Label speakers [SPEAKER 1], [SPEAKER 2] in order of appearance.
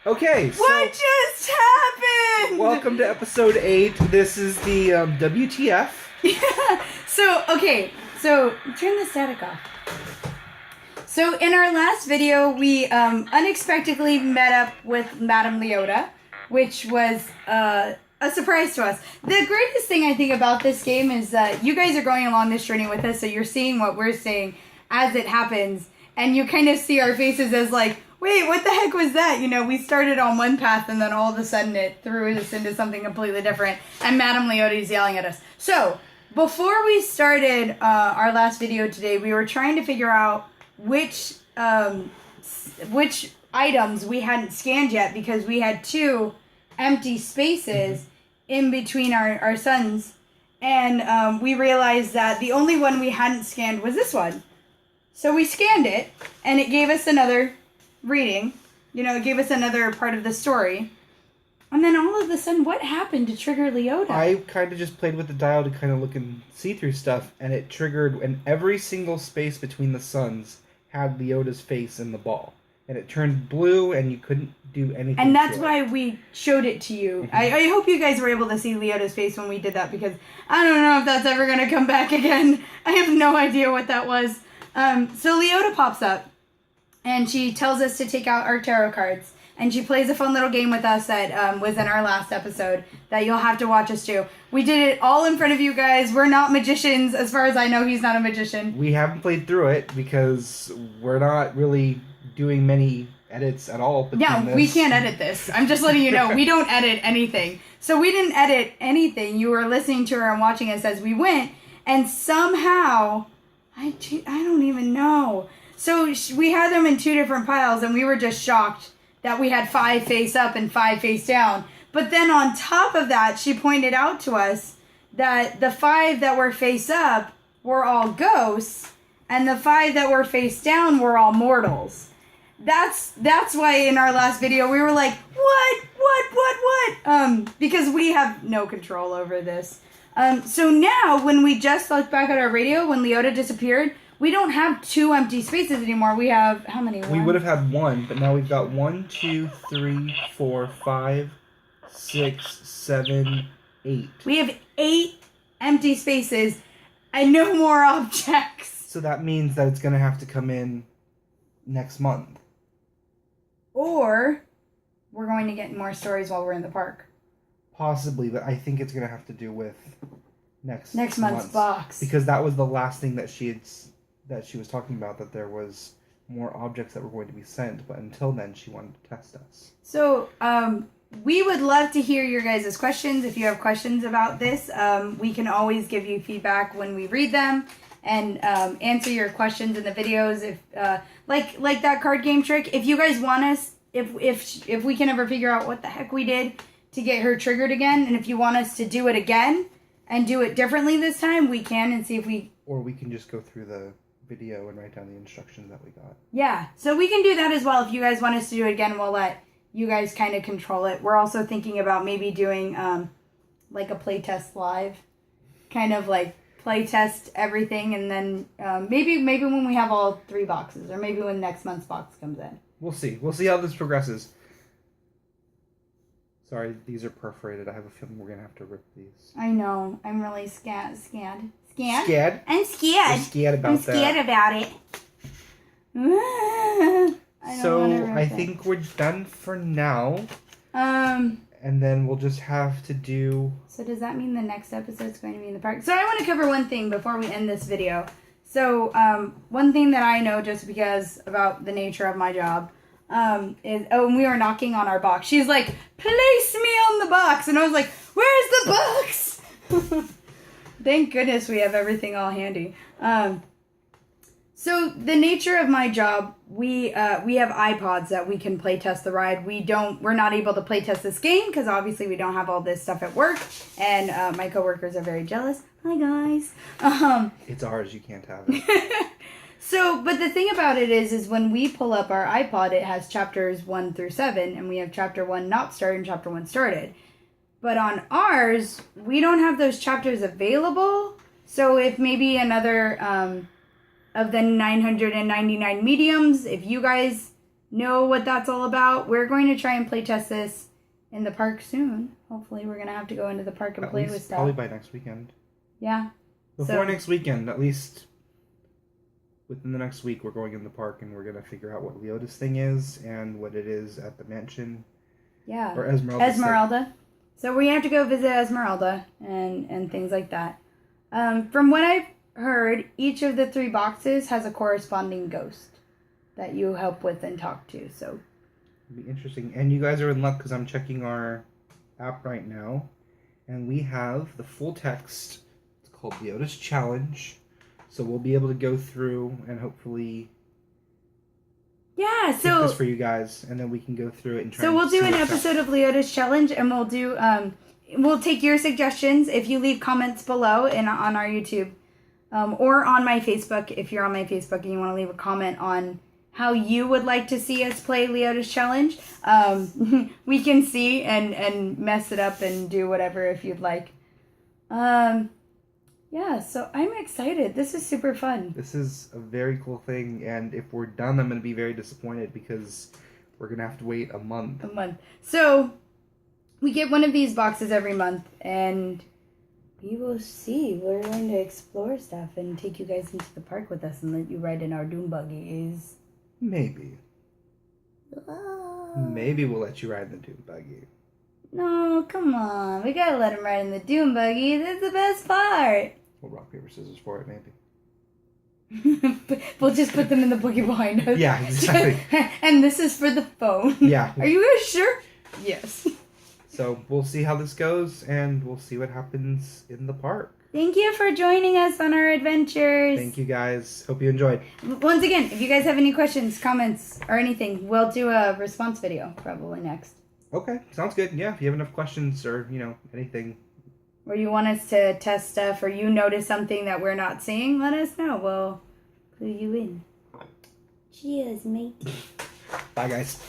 [SPEAKER 1] Okay, so
[SPEAKER 2] What just happened?
[SPEAKER 1] welcome to episode 8. This is the WTF.
[SPEAKER 2] So turn the static off. So in our last video, we unexpectedly met up with Madame Leota, which was a surprise to us. The greatest thing I think about this game is that you guys are going along this journey with us, so you're seeing what we're seeing as it happens, and you kind of see our faces as like, wait, what the heck was that? You know, we started on one path and then all of a sudden it threw us into something completely different, and Madame Leota is yelling at us. So, before we started our last video today, we were trying to figure out which items we hadn't scanned yet, because we had 2 empty spaces in between our sons, and we realized that the only one we hadn't scanned was this one. So we scanned it, and it gave us another reading. You know, it gave us another part of the story. And then all of a sudden, what happened to trigger Leota?
[SPEAKER 1] I kind of just played with the dial to kind of look and see through stuff, and it triggered, and every single space between the suns had Leota's face in the ball. And it turned blue, and you couldn't do anything.
[SPEAKER 2] And that's
[SPEAKER 1] to
[SPEAKER 2] why we showed it to you. I hope you guys were able to see Leota's face when we did that, because I don't know if that's ever going to come back again. I have no idea what that was. So Leota pops up, and she tells us to take out our tarot cards. And she plays a fun little game with us that was in our last episode that you'll have to watch us do. We did it all in front of you guys. We're not magicians. As far as I know, he's not a magician.
[SPEAKER 1] We haven't played through it because we're not really doing many edits at all.
[SPEAKER 2] No, we can't edit this. I'm just letting you know. We don't edit anything. So we didn't edit anything. You were listening to her and watching us as we went. And somehow, I don't even know. So we had them in 2 different piles, and we were just shocked that we had 5 face up and 5 face down. But then on top of that, she pointed out to us that the 5 that were face up were all ghosts, and the 5 that were face down were all mortals. That's why in our last video we were like, what? Because we have no control over this. So now when we just look back at our radio, when Leota disappeared, we don't have 2 empty spaces anymore. We have, how many?
[SPEAKER 1] We would have had 1, but now we've got 1, 2, 3, 4, 5, 6, 7, 8.
[SPEAKER 2] We have 8 empty spaces and no more objects.
[SPEAKER 1] So that means that it's going to have to come in next month.
[SPEAKER 2] Or we're going to get more stories while we're in the park.
[SPEAKER 1] Possibly, but I think it's going to have to do with next
[SPEAKER 2] month's box.
[SPEAKER 1] Because that was the last thing that she was talking about, that there was more objects that were going to be sent, but until then she wanted to test us.
[SPEAKER 2] So, we would love to hear your guys' questions. If you have questions about this, we can always give you feedback when we read them and answer your questions in the videos. If like that card game trick, if you guys want us, if we can ever figure out what the heck we did to get her triggered again, and if you want us to do it again and do it differently this time, we can, and see if we...
[SPEAKER 1] Or we can just go through the video and write down the instructions that we got.
[SPEAKER 2] Yeah, so we can do that as well. If you guys want us to do it again, we'll let you guys kind of control it. We're also thinking about maybe doing like a playtest live, kind of like playtest everything, and then maybe when we have all 3 boxes, or maybe when next month's box comes in.
[SPEAKER 1] We'll see how this progresses. Sorry, these are perforated. I have a feeling we're gonna have to rip these.
[SPEAKER 2] I know. I'm really scared.
[SPEAKER 1] Scared?
[SPEAKER 2] I'm scared.
[SPEAKER 1] I'm scared about that.
[SPEAKER 2] I'm scared about it.
[SPEAKER 1] I think we're done for now. And then we'll just have to do...
[SPEAKER 2] So does that mean the next episode's going to be in the park? So I want to cover one thing before we end this video. So one thing that I know, just because about the nature of my job, is... Oh, and we were knocking on our box. She's like, place me on the box. And I was like, where's the box? Thank goodness we have everything all handy. So the nature of my job, we have iPods that we can play test the ride. We're not able to play test this game because obviously we don't have all this stuff at work, and my coworkers are very jealous. Hi guys.
[SPEAKER 1] It's ours. You can't have it.
[SPEAKER 2] So, but the thing about it is when we pull up our iPod, it has chapters 1 through 7, and we have chapter 1 not started and chapter 1 started. But on ours, we don't have those chapters available. So if maybe another of the 999 mediums, if you guys know what that's all about. We're going to try and play test this in the park soon. Hopefully we're going to have to go into the park and play with stuff.
[SPEAKER 1] Probably by next weekend.
[SPEAKER 2] Yeah.
[SPEAKER 1] Before next weekend, at least within the next week, we're going in the park and we're going to figure out what Leota's thing is and what it is at the mansion.
[SPEAKER 2] Yeah.
[SPEAKER 1] Or Esmeralda.
[SPEAKER 2] Esmeralda. So we have to go visit Esmeralda and things like that. From what I've heard, each of the 3 boxes has a corresponding ghost that you help with and talk to. So
[SPEAKER 1] it'll be interesting. And you guys are in luck because I'm checking our app right now. And we have the full text. It's called Leota's Challenge. So we'll be able to go through and hopefully
[SPEAKER 2] yeah,
[SPEAKER 1] take this for you guys, and then we can go through it and try.
[SPEAKER 2] So we'll do an episode of Leota's Challenge, and we'll do we'll take your suggestions if you leave comments below and on our YouTube, or on my Facebook. If you're on my Facebook and you want to leave a comment on how you would like to see us play Leota's Challenge, we can see and mess it up and do whatever if you'd like. Yeah, so I'm excited. This is super fun.
[SPEAKER 1] This is a very cool thing, and if we're done, I'm going to be very disappointed because we're going to have to wait a month.
[SPEAKER 2] So, we get one of these boxes every month, and we will see. We're going to explore stuff and take you guys into the park with us and let you ride in our doom buggies.
[SPEAKER 1] Maybe. Maybe we'll let you ride in the doom buggy.
[SPEAKER 2] No, come on. We gotta let him ride in the doom buggy. That's the best part.
[SPEAKER 1] We'll rock, paper, scissors for it, maybe.
[SPEAKER 2] We'll just put them in the buggy behind us.
[SPEAKER 1] Yeah, exactly.
[SPEAKER 2] And this is for the phone.
[SPEAKER 1] Yeah.
[SPEAKER 2] Are you guys sure? Yes.
[SPEAKER 1] So we'll see how this goes, and we'll see what happens in the park.
[SPEAKER 2] Thank you for joining us on our adventures.
[SPEAKER 1] Thank you, guys. Hope you enjoyed.
[SPEAKER 2] Once again, if you guys have any questions, comments, or anything, we'll do a response video probably next.
[SPEAKER 1] Okay, sounds good. Yeah, if you have enough questions or, anything.
[SPEAKER 2] Or you want us to test stuff, or you notice something that we're not seeing, let us know. We'll clue you in. Cheers, mate.
[SPEAKER 1] Bye, guys.